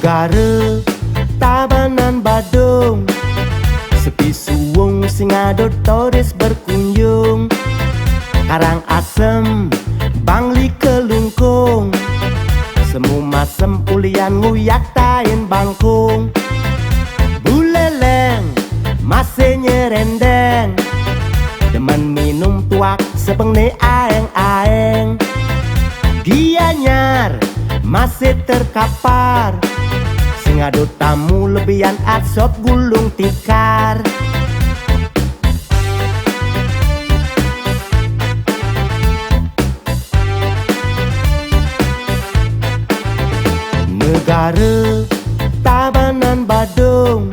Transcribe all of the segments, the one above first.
Negara Tabanan Badung, sepi suwung sing ado turis berkunjung. Karang asem Bangli Kelungkung, semu masem ulian nguyak tain bangkung. Buleleng masih nyerendeng, demen minum tuak sepengne aeng-aeng. Gianyar masih terkapar, sing ado tamu lebihan asop gulung tikar. Negara Tabanan Badung,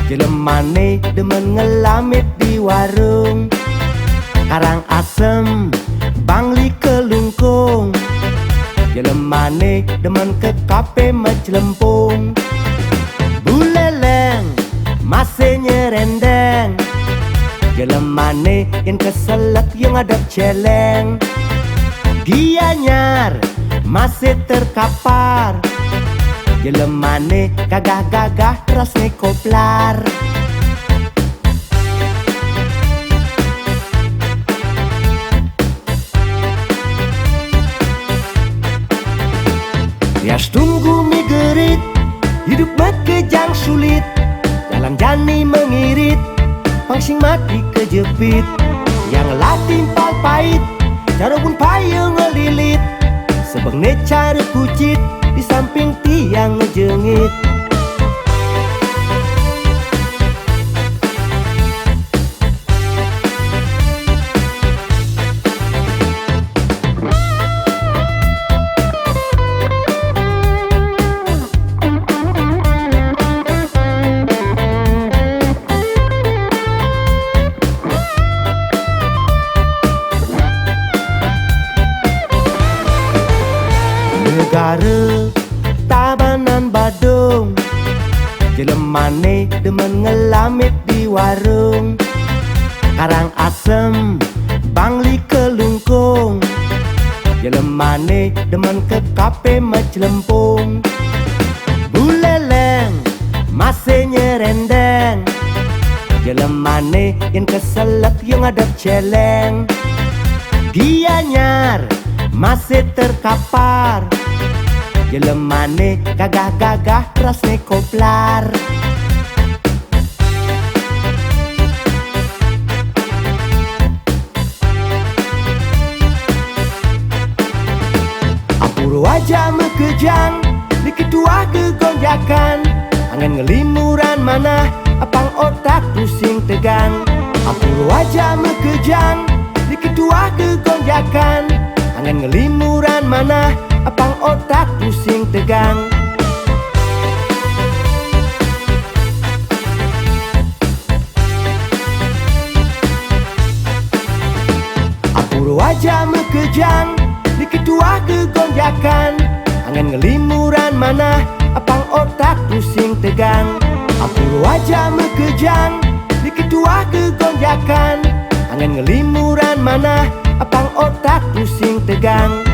jelemane demen ngelamit di warung. Karang asem Bangli Kelungkung, jelemane demen ke kafe mecelempung. Buleleng masih nyerendeng, jelemane yang keselak yang adab celeng. Gianyar masih terkapar, jelemane gagah-gagah rasne koplar. Rias tunggu migerit, hidup makejang sulit. Jalan jani mengirit, pangsing mati kejepit. Yang latih timpal pahit, cara pun payung ngelilit. Sebengne cara kucit, di samping tiang ngejengit. Negara Tabanan Badung, jelemane demen ngelamit di warung. Karang asem Bangli Kelungkung, jelemane demen ke kafe mecelempung. Buleleng masih nyerendeng, jelemane yang keselak yang adab celeng. Gianyar masih terkapar, jelemane gagah-gagah rasne koplar. Apuro aja mekejang, di kedua kegonjakan. Angin ngelimuran mana, apang otak pusing tegang. Apuro aja mekejang, di kedua kegonjakan. Angin ngelimuran mana, apang otak pusing tegang. Apuro aja mekejang, di kedua kegonjakan. Angin ngelimuran mana, apang otak pusing tegang. Apuro aja mekejang, di kedua kegonjakan. Angin ngelimuran mana, apang otak pusing tegang.